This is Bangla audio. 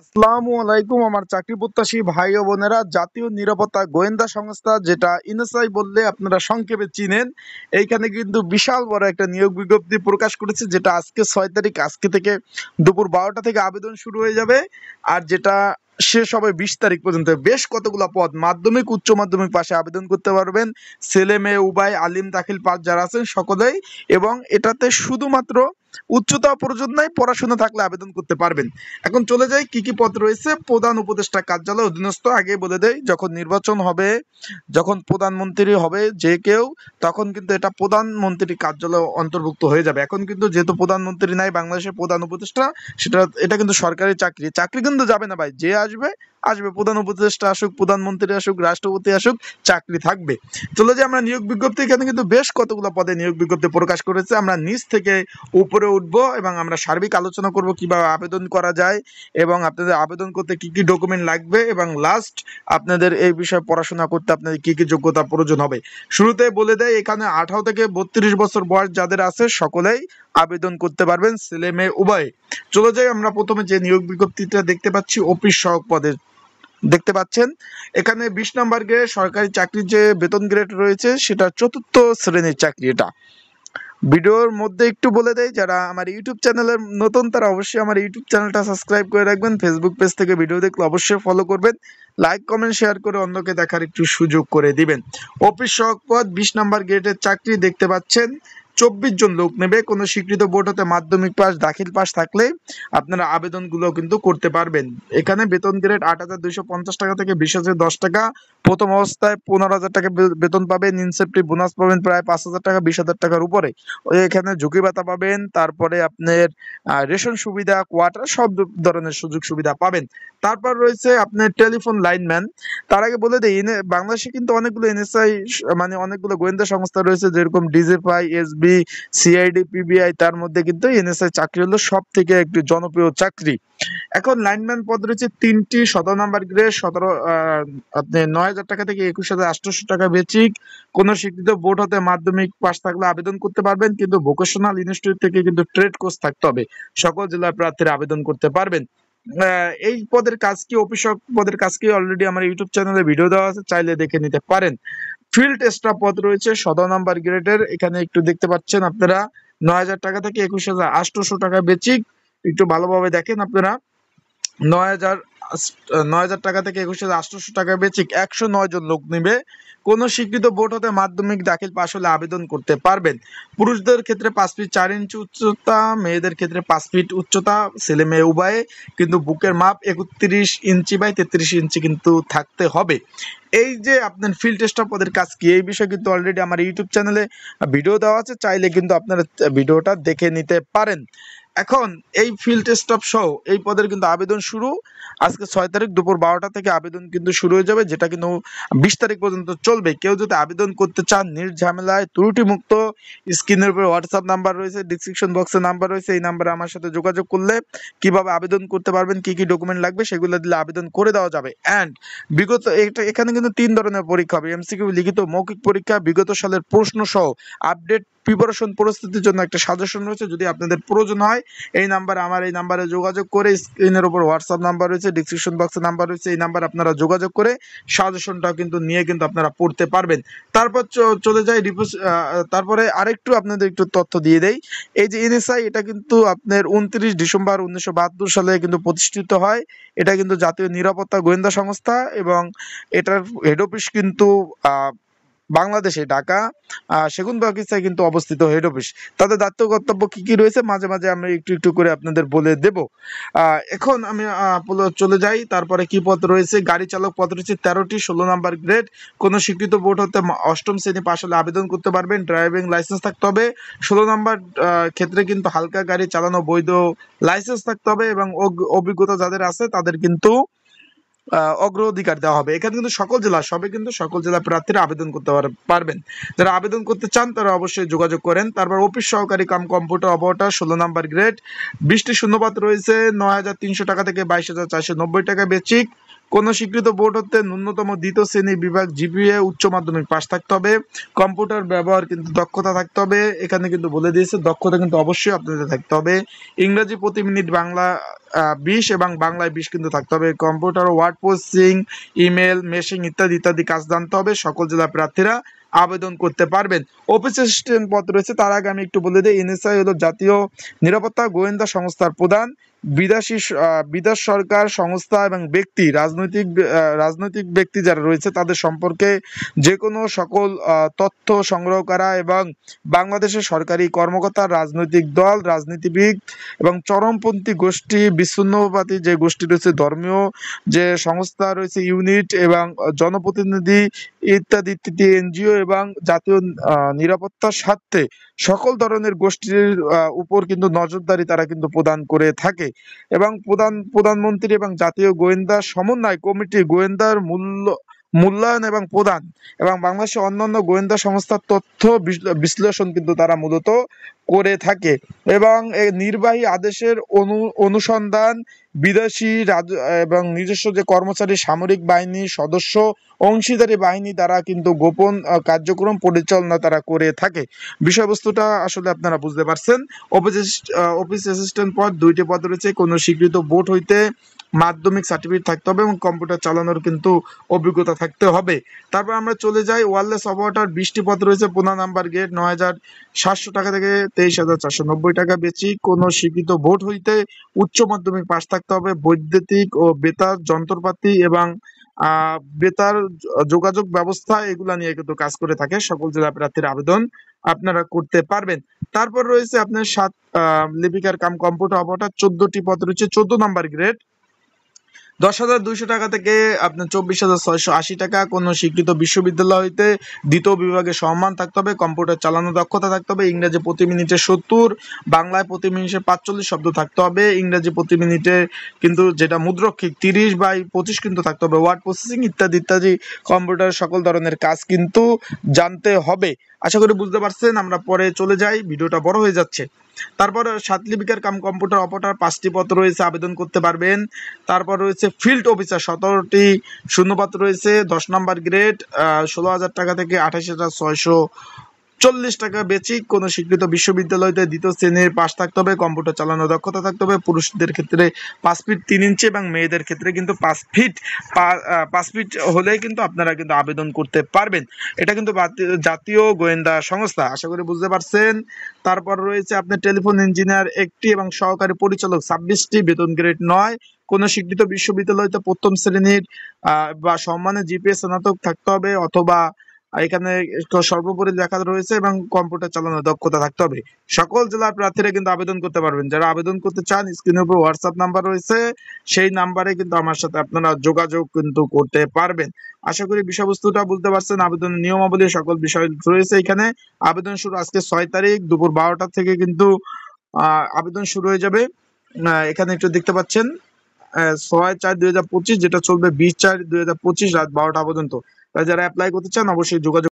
আসসালামু আলাইকুম আমার চাকরি প্রত্যাশী ভাই ও বোনেরা। জাতীয় নিরাপত্তা গোয়েন্দা সংস্থা, যেটা এনএসআই বললে আপনারা সংক্ষেপে চিনেন, এইখানে কিন্তু বিশাল বড় একটা নিয়োগ বিজ্ঞপ্তি প্রকাশ করেছে, যেটা আজকে 6 তারিখ। আজকে থেকে দুপুর 12টা থেকে আবেদন শুরু হয়ে যাবে, আর যেটা শেষ হবে 20 তারিখ পর্যন্ত। বেশ কতগুলো পদ, মাধ্যমিক উচ্চ মাধ্যমিক পাশে আবেদন করতে পারবেন, ছেলে মেয়ে উভয়, আলিম দাখিল পাস যারা আছেন সকলেই। এবং এটাতে শুধুমাত্র উচ্চতা প্রয়োজন নাই, পড়াশোনা থাকলে আবেদন করতে পারবেন। এখন চলে যাই কি কি পদ রয়েছে। প্রধান উপদেষ্টা কার্যালয় অধীনস্থ, আগে বলে দেই, যখন নির্বাচন হবে, যখন প্রধানমন্ত্রী হবে যে কেউ, তখন কিন্তু এটা প্রধানমন্ত্রী কার্যালয় অন্তর্ভুক্ত হয়ে যাবে। এখন কিন্তু যেহেতু প্রধানমন্ত্রী নাই বাংলাদেশের প্রধান উপদেষ্টা, এটা কিন্তু সরকারি চাকরি। চাকরি কিন্তু যাবে না ভাই, যে আসবে আসবে, প্রধান উপদেষ্টা আসুক, প্রধানমন্ত্রী আসুক, রাষ্ট্রপতি আসুক, চাকরি থাকবে। চলে যাই আমরা নিয়োগ বিজ্ঞপ্তি। এখানে কিন্তু বেশ কতগুলো পদে নিয়োগ বিজ্ঞপ্তি প্রকাশ করেছে। আমরা নিচ থেকে উপরে উঠবো এবং আমরা সার্বিক আলোচনা করব কিভাবে আবেদন করা যায় এবং আপনাদের আবেদন করতে কি কি ডকুমেন্ট লাগবে, এবং লাস্ট আপনাদের এই বিষয়ে পড়াশোনা করতে আপনাদের কি কি যোগ্যতা প্রয়োজন হবে। শুরুতে বলে দেয়, এখানে 18 থেকে 32 বছর বয়স যাদের আছে সকলেই আবেদন করতে পারবেন, ছেলে মেয়ে উভয়। চলে যাই আমরা প্রথমে যে নিয়োগ বিজ্ঞপ্তিটা দেখতে পাচ্ছি, অফিস সহায়ক পদে দেখতে পাচ্ছেন। এখানে 20 নম্বর গ্রেড সরকারি চাকরির যে বেতন গ্রেড রয়েছে, সেটা 4র্থ শ্রেণীর চাকরি। এটা ভিডিওর মধ্যে একটু বলে দেয়, যারা আমার ইউটিউব চ্যানেলের নতুন তারা অবশ্যই আমার ইউটিউব চ্যানেলটা সাবস্ক্রাইব করে রাখবেন। ফেসবুক পেজ থেকে ভিডিও দেখলে অবশ্যই ফলো করবেন, লাইক কমেন্ট শেয়ার করে অন্যকে দেখার একটু সুযোগ করে দিবেন। অফিস সহায়ক পদ 20 নম্বর গ্রেডের চাকরি দেখতে পাচ্ছেন। 24 জন লোক নেবে। কোনো স্বীকৃত বোর্ড হতে মাধ্যমিক পাস দাখিল পাস থাকলে আপনারা আবেদনগুলো কিন্তু করতে পারবেন। এখানে বেতন গ্রেড 8,250 টাকা থেকে 20,010 টাকা। প্রথম অবস্থায় 15,000 টাকা বেতন পাবেন, ইনসেপ্টিভ বোনাস পাবেন প্রায় 5,000 টাকা, 20,000 টাকার উপরে। এখানে ঝুঁকি ভাতা পাবেন, তারপরে আপনার রেশন সুবিধা, কোয়ার্টার, সব ধরনের সুযোগ সুবিধা পাবেন। তারপর রয়েছে আপনার টেলিফোন লাইনম্যান। তার আগে বলে দিই, বাংলাদেশে কিন্তু অনেকগুলো এনএসআই মানে অনেকগুলো গোয়েন্দা সংস্থা রয়েছে, যেরকম ডিজিএফআই, এসবি, সিআইডি, পিবিআই। তার মধ্যে কিন্তু এনএসআই চাকরি হলো সব থেকে একটি জনপ্রিয় চাকরি। এখন লাইনম্যান পদ রয়েছে 3টি। 17 নাম্বার গ্রেড, আপনি 9,000 টাকা থেকে 21,800 টাকা বেচিক। কোন স্বীকৃত বোর্ড হতে মাধ্যমিক পাস থাকলে আবেদন করতে পারবেন, কিন্তু ভোকেশনাল ইনস্টিটিউট থেকে কিন্তু ট্রেড কোর্স থাকতে হবে। সকল জেলার প্রার্থীরা আবেদন করতে পারবেন। এই পদের কাজ কি, অফিস পদের কাজ কি, অলরেডি আমার ইউটিউব চ্যানেলে ভিডিও দেওয়া আছে, চাইলে দেখে নিতে পারেন। ফিল্ড স্টাফ পদ রয়েছে 17 নাম্বার গ্রেডের। এখানে একটু দেখতে পাচ্ছেন আপনারা, 9,000 টাকা থেকে 21,800 টাকা বেচিক। একটু ভালোভাবে দেখেন আপনারা, 9,000 9,000 টাকা থেকে 21,800 টাকা বেচিক। 109 জন লোক নিবে। কোন স্বীকৃত বোর্ড হতে মাধ্যমিক দাখিল পাস হলে আবেদন করতে পারবেন। পুরুষদের ক্ষেত্রে 5 ফিট 4 ইঞ্চি উচ্চতা, মেয়েদের ক্ষেত্রে 5 ফিট উচ্চতা, ছেলে মেয়ে উভয়ে। কিন্তু বুকের মাপ 31 ইঞ্চি বাই 33 ইঞ্চি কিন্তু থাকতে হবে। এই যে আপনার ফিল্ড স্টাফ পদের কাজ কি, এই বিষয়ে কিন্তু অলরেডি আমার ইউটিউব চ্যানেলে ভিডিও দেওয়া আছে, চাইলে কিন্তু আপনারা ভিডিওটা দেখে নিতে পারেন। এখন এই ফিল্ড স্টাফ সহ এই পদের কিন্তু আবেদন শুরু আজকে 6 তারিখ দুপুর 12টা থেকে আবেদন কিন্তু শুরু হয়ে যাবে, যেটা কিন্তু 20 তারিখ পর্যন্ত চলবে। কেউ যদি আবেদন করতে চান নির্ঝামেলায়, ত্রুটি মুক্ত, স্ক্রিনের উপরে হোয়াটসঅ্যাপ নাম্বার রয়েছে, ডিসক্রিপশন বক্সে নাম্বার রয়েছে, এই নাম্বারে আমার সাথে যোগাযোগ করলে কিভাবে আবেদন করতে পারবেন, কি কি ডকুমেন্ট লাগবে সেগুলো দিলে আবেদন করে দেওয়া যাবে। অ্যান্ড বিগত এখানে কিন্তু 3 ধরনের পরীক্ষা হবে, এমসিকিউ, লিখিত, মৌখিক পরীক্ষা। বিগত সালের প্রশ্ন সহ আপডেট প্রিপারেশন প্রস্তুতির জন্য একটা সাজেশন রয়েছে, যদি আপনাদের প্রয়োজন হয় এই নাম্বার, আমার এই নাম্বারে যোগাযোগ করে, স্ক্রিনের উপর হোয়াটসঅ্যাপ নাম্বার রয়েছে, ডিসক্রিপশন বক্সে নাম্বার রয়েছে, এই নাম্বার আপনারা যোগাযোগ করে সাজেশনটা কিন্তু নিয়ে কিন্তু আপনারা পড়তে পারবেন। তারপর চলে যাই তারপরে আরেকটু আপনাদের একটু তথ্য দিয়ে দেই। এই যে এনএসআই, এটা কিন্তু আপনার 29 ডিসেম্বর 1972 সালে কিন্তু প্রতিষ্ঠিত হয়। এটা কিন্তু জাতীয় নিরাপত্তা গোয়েন্দা সংস্থা, এবং এটার হেড অফিস কিন্তু বাংলাদেশে ঢাকা সেগুনবাগিচায় কিন্তু অবস্থিত হেড অফিস। তাদের দায়িত্ব কর্তব্য কি কি রয়েছে মাঝে মাঝে আমরা একটু একটু করে আপনাদের বলে দেব। এখন আমি চলে যাই, তারপরে কি পদ রয়েছে। গাড়ি চালক পদ রয়েছে 13টি। 16 নাম্বার গ্রেড। কোন স্বীকৃত বোর্ড হতে 8ম শ্রেণী পাশ হলে আবেদন করতে পারবেন। ড্রাইভিং লাইসেন্স থাকতে হবে। 16 নাম্বার ক্ষেত্রে কিন্তু হালকা গাড়ি চালানো বৈধ লাইসেন্স থাকতে হবে, এবং অভিজ্ঞতা যাদের আছে তাদের কিন্তু অগ্রাধিকার দেওয়া হবে। এখানে কিন্তু সকল জেলা প্রার্থীরা আবেদন করতে পারবেন। যারা আবেদন করতে চান তারা অবশ্যই যোগাযোগ করেন। তারপর অফিস সহকারী cum computer operator 16 number grade. 20টি শূন্যপদ রয়েছে। 9,300 টাকা থেকে 22,490 টাকা বেচিক। কোন স্বীকৃত বোর্ড হতে ন্যূনতম দ্বিতীয় শ্রেণী বিভাগ জিপিএ উচ্চ মাধ্যমিক পাস থাকতে হবে। কম্পিউটার ব্যবহার কিন্তু দক্ষতা থাকতে হবে, এখানে কিন্তু বলে দিয়েছে দক্ষতা কিন্তু অবশ্যই আপনাদের থাকতে হবে। ইংরেজি প্রতি মিনিট বাংলা 20 এবং বাংলায় 20 কিন্তু থাকতে হবে। কম্পিউটার ওয়ার্ড প্রসেসিং, ইমেল, মেশিং ইত্যাদি ইত্যাদি কাজ জানতে হবে। সকল জেলা প্রার্থীরা আবেদন করতে পারবেন। অফিস অ্যাসিস্ট্যান্ট পদ রয়েছে, তার আগে আমি একটু বলে দিই, এনএসআই হলো জাতীয় নিরাপত্তা গোয়েন্দা সংস্থার প্রধান। বিদেশ সরকার সংস্থা এবং ব্যক্তি রাজনৈতিক ব্যক্তি যারা রয়েছে তাদের সম্পর্কে যে কোনো সকল তথ্য সংগ্রহ করা এবং বাংলাদেশের সরকারি কর্মকর্তা, রাজনৈতিক দল, রাজনীতিবিদ এবং চরমপন্থী গোষ্ঠী, বিচ্ছিন্নতাবাদী যে গোষ্ঠী রয়েছে, ধর্মীয় যে সংস্থা রয়েছে, ইউনিট এবং জনপ্রতিনিধি ইত্যাদি ইত্যাদি এনজিও এবং জাতীয় নিরাপত্তার স্বার্থে সকল ধরনের গোষ্ঠীর উপর কিন্তু নজরদারি তারা কিন্তু প্রদান করে থাকে। এবং প্রধানমন্ত্রী এবং জাতীয় গোয়েন্দা সমন্বয় কমিটি গোয়েন্দার মূল্যায়ন এবং প্রদান এবং বাংলাদেশের অন্যান্য গোয়েন্দা সংস্থার তথ্য বিশ্লেষণ কিন্তু তারা মূলত করে থাকে। এবং এই নির্বাহী আদেশের অনুসন্ধান, বিদেশি এবং নিজস্ব যে কর্মচারী, সামরিক বাহিনী সদস্য, অংশীদারি বাহিনী দ্বারা কিন্তু গোপন কার্যক্রম পরিচালনা তারা করে থাকে। বিষয়বস্তুটা আসলে আপনারা বুঝতে পারছেন। অফিস অ্যাসিস্ট্যান্ট পদ 2টি পদ রয়েছে। কোনো স্বীকৃত বোর্ড হইতে মাধ্যমিক সার্টিফিকেট থাকতে হবে এবং কম্পিউটার চালানোর কিন্তু অভিজ্ঞতা থাকতে হবে। তারপর আমরা চলে যাই ওয়্যারলেস অপারেটর 20টি পদ রয়েছে। 15 নাম্বার গ্রেড 9,700 টাকা থেকে 23,490 টাকা। বেসিক কোনো স্বীকৃত বোর্ড হইতে উচ্চ মাধ্যমিক পাস থাকতে হবে। বৈদ্যুতিক ও বেতার যন্ত্রপাতি এবং বেতার যোগাযোগ ব্যবস্থা এগুলা নিয়ে কিন্তু কাজ করে থাকে। সকল জেলা প্রার্থীর আবেদন আপনারা করতে পারবেন। তারপর রয়েছে আপনার লিপিকার কাম কম্পিউটার অপারেটর 14টি পদ রয়েছে। 14 নাম্বার গ্রেড 10,200 টাকা থেকে আপনার 24,680 টাকা। কোনো স্বীকৃত বিশ্ববিদ্যালয় হইতে দ্বিতীয় বিভাগে সম্মান থাকতে হবে। কম্পিউটার চালানো দক্ষতা থাকতে হবে। ইংরেজি প্রতি মিনিটে 70, বাংলায় প্রতি মিনিটে 45 শব্দ থাকতে হবে। ইংরেজি প্রতি মিনিটে কিন্তু যেটা মুদ্রক্ষিক 30/25 কিন্তু থাকতে হবে। ওয়ার্ড প্রসেসিং ইত্যাদি ইত্যাদি কম্পিউটার সকল ধরনের কাজ কিন্তু জানতে হবে। আশা করি বুঝতে পারছেন। আমরা পরে চলে যাই, ভিডিওটা বড় হয়ে যাচ্ছে। তারপর লিপিকার কাম কম্পিউটার অপারেটর 5টি পদ রয়েছে, আবেদন করতে পারবেন। তারপর রয়েছে ফিল্ড অফিসার 17টি শূন্যপদ রয়েছে। 10 নাম্বার গ্রেড 16,000 টাকা থেকে 28,640 টাকা। বেসিক কোনো স্বীকৃত বিশ্ববিদ্যালয়তে দ্বিতীয় শ্রেণীর পাস থাকতে হবে। কম্পিউটার চালানো দক্ষতা থাকতে হবে। পুরুষদের ক্ষেত্রে 5 ফিট 3 ইঞ্চি এবং মেয়েদের ক্ষেত্রে কিন্তু 5 ফিট হলেই কিন্তু আপনারা কিন্তু আবেদন করতে পারবেন। এটা কিন্তু জাতীয় গোয়েন্দা সংস্থা। আশা করি বুঝতে পারছেন। তারপর রয়েছে আপনার টেলিফোন ইঞ্জিনিয়ার 1টি এবং সহকারী পরিচালক 26টি, বেতন গ্রেড 9। কোনো স্বীকৃত বিশ্ববিদ্যালয়তে প্রথম শ্রেণীর বা সম্মানে জিপিএ স্নাতক থাকতে হবে অথবা এখানে সর্বোপরি লেখা রয়েছে এবং কম্পিউটার চালানোর দক্ষতা থাকতে হবে। সকল জেলার প্রার্থীরা কিন্তু আবেদন করতে পারবেন। যারা আবেদন করতে চান, স্ক্রিনের উপর হোয়াটসঅ্যাপ নাম্বার রয়েছে, সেই নাম্বারে কিন্তু আমার সাথে আপনারা যোগাযোগ কিন্তু করতে পারবেন। আশা করি বিষয়বস্তুটা বুঝতে পারছেন। আবেদনের নিয়মাবলী সকল বিষয় রয়েছে এখানে। আবেদন শুরু আজকে 6 তারিখ দুপুর 12টা থেকে কিন্তু আবেদন শুরু হয়ে যাবে। এখানে একটু দেখতে পাচ্ছেন 6/4/2025, যেটা চলবে 20/4/2025 রাত 12টা পর্যন্ত। যারা অ্যাপ্লাই করতে চান অবশ্যই যোগাযোগ